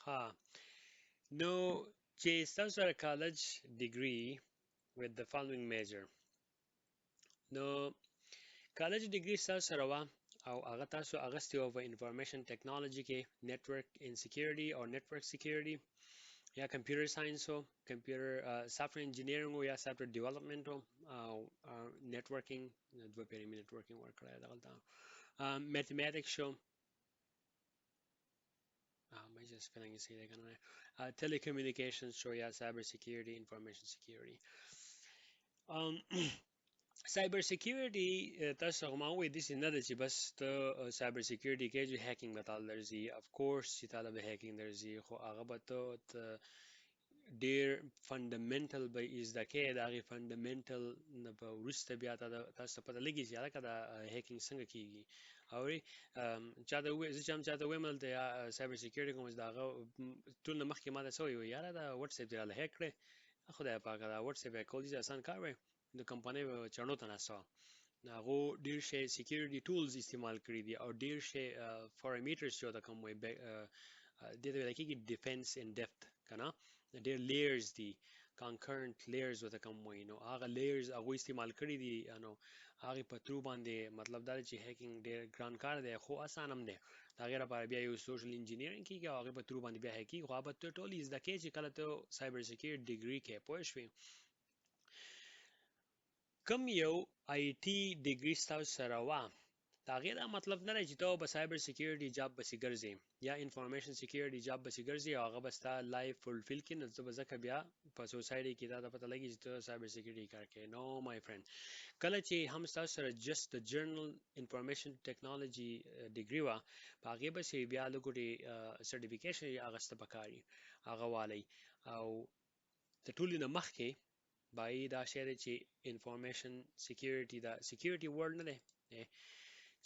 ها نو چې ستاسو سره کالج ډیګري with the following major نو کالج ډیګري ستاسو سره وه او هغه تاسو اغستې وه په انفارمیشن ټیکنالوژي کې نتورک ان سکیورټي او نتورک سکیورټي یا کمپیوټر ساينس او کمپیوټر سافټویر انجینیرینګ او یا سافټویر ډیولپمنٹ او نتورکینګ دوه پیری می نتورکینګ ورکړای دا غلطه میتھمیټکس شو my just spelling is here kind of telecommunications show yeah cyber security information security um cyber security تاسو هغه ما وې د سې نه ده چې بس ته cyber security کې چې هیکینګ به تعالی درځي of course چې تعالی به هیکینګ درځي خو هغه به ته ډیر فندامنټل به زده کې د هغې فندامنټل نه به وروسته بیا تاسو ته پته لګي چې هلکه دا هیکینګ څنګه کیږي اورې چاته زه چې هم چاته وایم هلته یا سایبر سیکیورټي کوم د هغه ټول نه مخکې ما ته څه ویل یاره دا وټساپ دې راله هیک کړی خدای پاکه دا وټساپ هیک کول دې آسان کار وی د کمپنۍ به چڼو ته ناسته وه هغو ډېر شی سیکیورټي ټولز استعمال کړي دي او ډېر شی فارمیټرز چې ورته کوم وایي دې ته ویل کېږي ډیفنس ان ډیپت که نه ډېر لیئرز دي concurrent layers ورته کوم وایي نو هغه لیئرز هغوی استعمال کړي دي نو هغې په ترو باندې مطلب دا دی چې هیکینګ ډېر ګران کار دی خو اسان هم دی د هغې لپاره بیا یو سوشل انجینیرینګ کېږي او هغې په ترو باندې بیا هیک کېږي خو هغه به ته ټول زده کوې چې کله ته سایبر سیکیورټي ډیګري کوې پوه شوې کم یو آی ټي ډیګري ستاسو سره وه د هغې دا مطلب نه دی چې ته به سایبر سیکیورټي جاب پسې ګرځې یا انفارمیشن سیکیورټي جاب پسې ګرځې او هغه به ستا لایف فلفل کړي نو ته به ځکه بیا په سوسایټي کې دا ته پته لګي چې ته سایبر سیکیورټي کار کوې نو مای فرینډ کله چې هم ستاسو سره جست د جرنل انفارمیشن ټیکنالوژي ډیګري وه په هغې پسې بیا لږ سرټیفیکیشن یې اخیسته پکار وي هغه والی او د ټولو نه مخکې باید دا شی دی چې انفارمیشن سیکیورټي دا سیکیورټي ورډ نه دی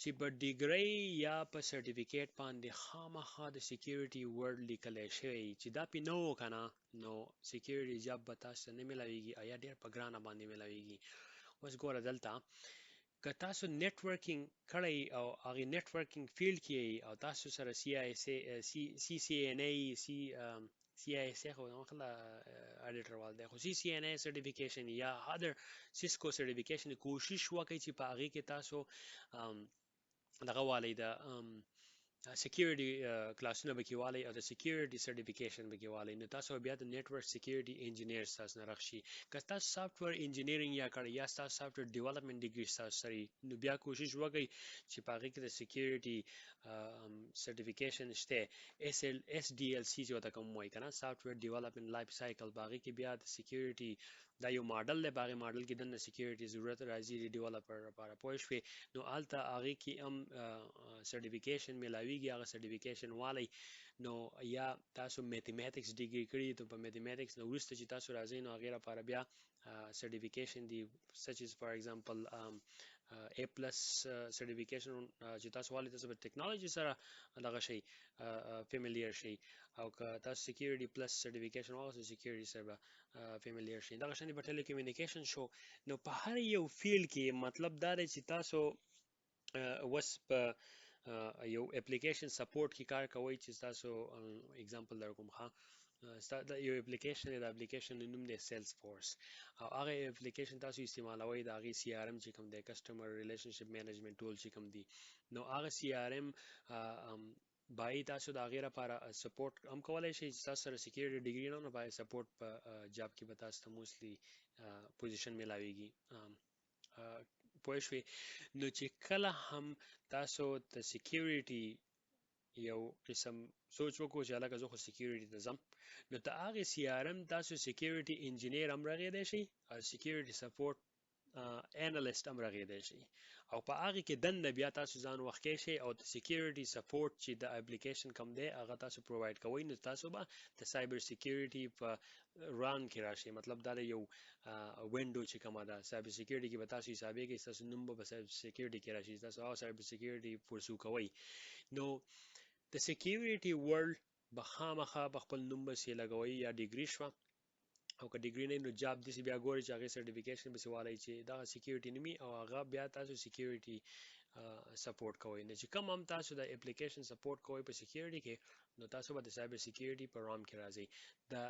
چې په ډیګرۍ یا په سرټیفیکیټ باندې خامخا د سیکیورټي ورډ لیکلی شوی چې دا پې نه و که نه نو سیکیورټي جاب به تاسو ته نه میلاویږي او یا ډېر په ګرانه باندې میلاویږي اوس ګوره دلته که تاسو نیټورکینګ کړی او هغې نیټورکینګ فیلډ کې او تاسو سره سی سی این ای سی آی اس ای خو خلا اډیټر وال دی خو سی سی این ای سرټیفیکیشن یا ادر سیسکو سرټیفیکیشن کوشش وکړئ چې په هغې کې تاسو دغه والی د سکیورټي کلاسونه به کې والی او د سکیورټي سرټیفیکیشن به کې والی نو تاسو بیا د نیټورک سکیورټي انجینیر تاسو نه رخشي که تاسو سافټویر انجینیرینګ یا کړی یا تاسو سافټویر ډیولپمنٹ ډیګري تاسو سره نو بیا کوشش وکړئ چې په هغې کې د سکیورټي سرټیفیکیشن شته اس ډي ال سی چې ورته کوم وایي که نه سافټویر ډیولپمنٹ لایف سایکل په هغې کې بیا د سکیورټي دا یو ماډل دی په هغې ماډل کې دننه سکیورټي ضرورت راځي د ډیولپر لپاره پوه شوې نو هلته هغې کې هم سرټیفیکیشن میلاویږي هغه سرټیفیکیشن والی نو یا تاسو میتھمیټکس ډیګري کړي ته په میتھمیټکس نه وروسته چې تاسو راځئ نو هغې لپاره بیا سرټیفیکیشن دی such as for example A plus certification چې تاسو والی تاسو په ټیکنالوژي سره دغه شي فیملیر شي او که تاسو سکیورټي پلس سرټیفیکیشن واخلئ سکیورټي سره به فیملیر شي دغه شان په ټیلیکمیونیکیشن شو نو په هر یو فیلډ کې مطلب دا دی چې تاسو وس په یو اپلیکیشن سپورټ کې کار کوئ چې تاسو اگزامپل در کوم ښه یو اپلیکیشن دی د اپلیکیشن نوم دی سیلز فورس او هغه اپلیکیشن تاسو استعمالوئ د هغې سی آر ام چې کوم دی کسټمر ریلیشنشپ مینجمنټ ټول چې کوم دی نو هغه سی آر ام باید تاسو د هغې لپاره سپورټ هم کولی شئ چې تاسو سره سکیورټي ډیګري نه نو باید سپورټ په جاب کې به تاسو ته موسټلی پوزیشن میلاویږي پوه شوې نو چې کله هم تاسو د سکیورټي یو قسم سوچ وکړو چې هلکه زه خو سکیورټي ته ځم نو د هغې سی آر ام تاسو سکیورټي انجینیر هم رغېدی شئ او سکیورټي سپورټ انالیست هم رغېدی شئ او په هغې کې دننه بیا تاسو ځان وښکی شئ او د سکیورټي سپورټ چې د اپلیکیشن کوم دی هغه تاسو پرووایډ کوئ نو تاسو به د سایبر سکیورټي په ران کې راشئ مطلب دا د یو وینډو چې کومه ده سایبر سکیورټي کې به تاسو حسابېږئ ستاسو نوم به په سایبر سکیورټي کې راشي تاسو هغه سایبر سکیورټي پرسو کوئ نو د سکیورټي ورلډ به خامخا په خپل نوم بسې لګوئ یا ډیګري شوه او که ډیګري نه نو جاب داسې بیا ګورئ چې هغې سرټیفیکیشن پسې والی چې دغه سکیورټي نومي او هغه بیا تاسو سکیورټي سپورټ کوئ نه چې کوم هم تاسو د اپلیکیشن سپورټ کوئ په سکیورټي کې نو تاسو به د سایبر سکیورټي په رام کې راځي دا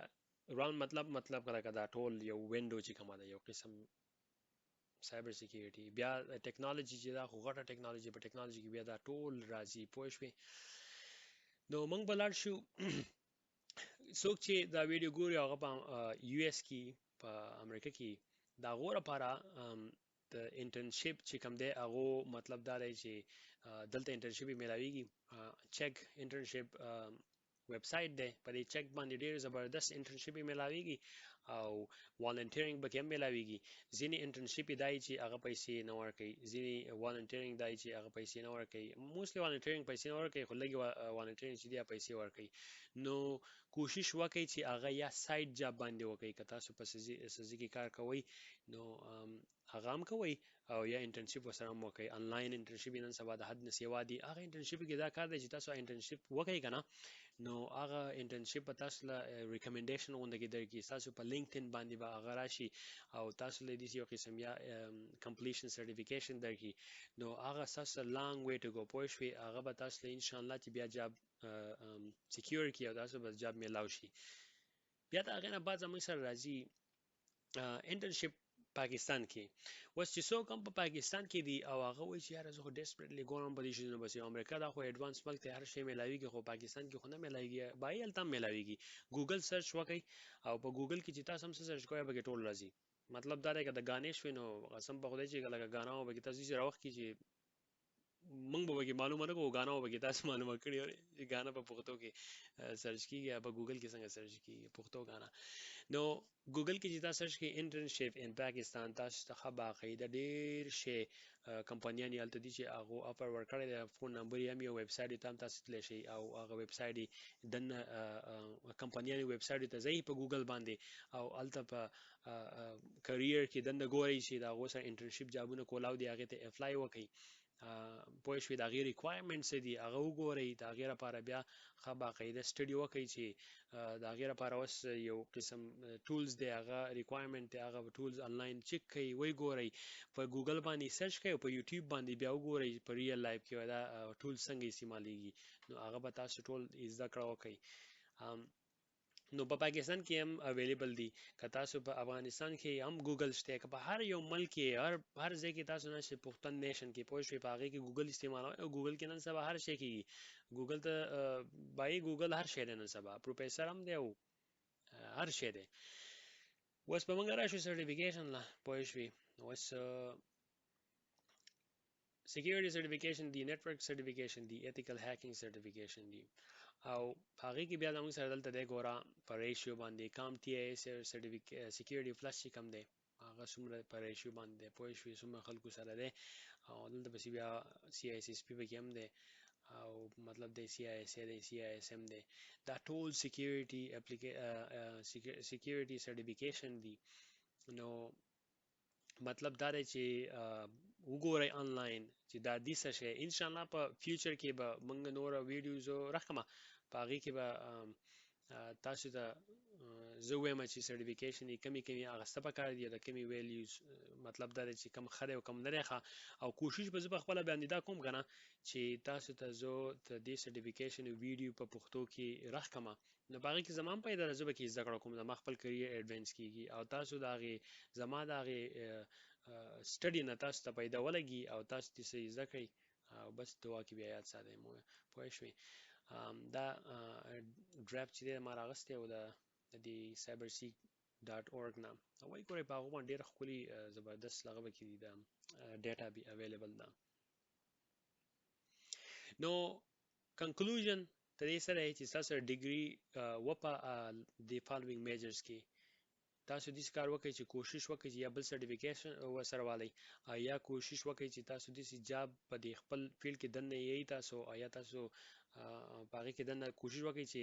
رام مطلب کله دا ټول یو وینډو چې کومه ده یو قسم سایبر سکیورټي بیا ټیکنالوژي چې دا خو غټه ټیکنالوژي په ټیکنالوژي کې بیا دا ټول راځي پوه شوې نو موږ به لاړ شو څوک چې دا ویډیو ګوري هغه په یو اس کې په امریکا کې دا غوړه لپاره د انټرنشپ چې کوم دی هغه مطلب دا دی چې دلته انټرنشپ ملاويږي چک انټرنشپ ویب سټ دی په دې چک باندې ډیر زبردست انټرنشپ ملاويږي او والنټیرینګ به هم ملاويږي ځینې انټرنشپ دای چې هغه پیسې نه ورکوي ځینې والنټیرینګ دای چې هغه پیسې نه ورکوي موستلی والنټیرینګ پیسې نه ورکوي خو لګي والنټیرینګ چې دی پیسې ورکوي نو کوشش وکړئ چې هغه یا سایت جاب باندې وکړئ که تاسو په سزي کې کار کوئ نو هغه هم کوئ او یا انټرنشپ وسره هم وکړئ انلاین انټرنشپ نن سبا د حد نه سیوا دي هغه انټرنشپ کې دا کار دی چې تاسو انټرنشپ وکړئ کنه نو هغه انټرنشپ په تاسو له ریکمنډیشن غونډه کې درکې تاسو په لینکدین باندې به هغه راشي او تاسو له دې یو قسم یا کمپلیشن سرټیفیکیشن درکې نو هغه تاسو لانګ وی ټو ګو پوه شوي هغه به تاسو له ان شاء الله چې بیا جاب سکیور کی او تاسو به جاب میلاو شي بیا دا غنه بعد زموږ سره راځي انټرنشپ پاکستان کې اوس چې څوک هم په پاکستان کې دي او هغه وایي چې یاره زه خو ډیسپریټلی ګورم په دې شیزونو بس امریکا دا خو ایډوانس ملک دی هر شی میلاویږي خو پاکستان کې خو نه میلاویږي بای هلته هم میلاویږي ګوګل سرچ وکړئ او په ګوګل کې چې تاسو هم سرچ کوئ به ټول راځي مطلب دا دی که د غانې شوي نو قسم په خدای چې لکه غانا او به تاسو چې راوخت کې چې مونږ به وګي معلومه نه کوو غانا وګي تاسو معلومه کړی چې غانا په پښتو کې سرچ کیږي یا په ګوګل کې څنګه سرچ کیږي پښتو غانا نو ګوګل کې چې تاسو سرچ کې انټرنشپ ان پاکستان تاسو ته خبا قاعده ډیر شي کمپنیان یې الته دي چې هغه افر ورکړي د فون نمبر یې هم یو ویب سټ ته تاسو تل شي او هغه ویب سټ دنه کمپنیان ویب سټ ته ځي په ګوګل باندې او الته په کرییر کې دنه ګوري چې دا غوسه انټرنشپ جابونه کولاو دی هغه ته اپلای وکړي پوه شوي د هغې ریکوایرمنټس دي هغه وګورئ د هغې لپاره بیا ښه باقاعده سټډي وکړئ چې د هغې لپاره اوس یو قسم ټولز دی هغه ریکوایرمنټ دی هغه ټولز انلاین چک کړئ وی ګورئ په ګوګل باندې سرچ کړئ او په یوټیوب باندې بیا وګورئ په ریل لایف کې دا ټول څنګه استعمالیږي نو هغه به تاسو ټول زده کړه وکړئ نو په پاکستان کې هم اویلیبل دي که تاسو په افغانستان کې هم ګوګل شته که په هر یو ملک کې هر ځای کې تاسو نه شي پښتون نیشن کې پوه شئ په هغې کې ګوګل استعمالوئ او ګوګل کې نن سبا هر شی کېږي ګوګل ته بای ګوګل هر شی دی نن سبا پروفیسر هم دی او هر شی دی اوس به موږ راشو سرټیفیکیشن له پوه شوي اوس security certification دی network certification دی ethical hacking certification دی او هغه کې بیا موږ سره دلته د ګورا پر ریشیو باندې کام ټي اس سکیورټي فلش کم دی هغه څومره پر ریشیو باندې پوه شوي څومره خلکو سره دی او دلته پسې بیا سی آی اس پی به کې هم دی او مطلب د سی آی اس دی سی آی اس هم دی دا ټول سکیورټي سکیورټي سرټیفیکیشن دی نو مطلب دا دی چې وګورئ آنلاین چې دا دې څه شی ان شاء الله په فیوچر کې به موږ نور ویډیوز راکمه په هغې کې به تاسو ته زه وایم چې سرټیفیکیشن یې کمی اخیسته پکار دي د کمی ویلیوز مطلب دا دی چې کم ښه دی او کم نه دی ښه او کوشش به زه په خپله باندې دا کوم که نه چې تاسو ته زه د دې سرټیفیکیشن ویډیو په پښتو کې راکمه نو په هغې کې زما هم پیدا زه به کې زده کړه کوم زما خپل کریر ایډوانس کېږي او تاسو د هغې زما د هغې سټډي نه تاسو ته پیدا ولګي او تاسو دې څه زده کړئ او بس دعا کې بیا یاد ساتئ پوه شوئ دا ډرافټ چې دی ما راغستی او د دې cybersec.org نه او وایي ګورئ په هغو باندې ډېره ښکلي زبردست هغه به کې دي د ډیټا به اویلیبل ده نو کنکلوژن د دې سره چې تاسو ډیګري وپه د فالوینګ میجرز کې تاسو دې کار وکړئ چې کوشش وکړئ چې یا بل سرټیفیکیشن ورسره والئ یا کوشش وکړئ چې تاسو داسې جاب په دې خپل فیلډ کې دننه یې تاسو یا تاسو په هغې کې دننه کوشش وکړئ چې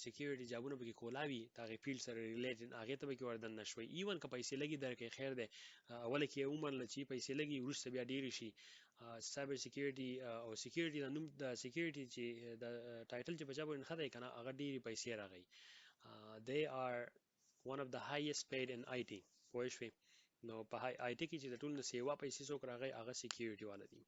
سکیورټي جابونه پکې کولاوي د هغې فیلډ سره ریلیټډ هغې ته پکې وردننه شوئ ایون که پیسې لګي درکړئ خیر دی اوله کې یې ومنله چې پیسې لګي وروسته بیا ډېرې شي سایبر سکیورټي او سکیورټي د نوم د سکیورټي چې د ټایټل چې په چا باندې ښه دی که نه هغه ډېرې پیسې راغی they are one of the highest paid in IT پوه شوې نو په آی ټي کې چې د ټول نه سیوا پیسې څوک راغی هغه سکیورټي والا دي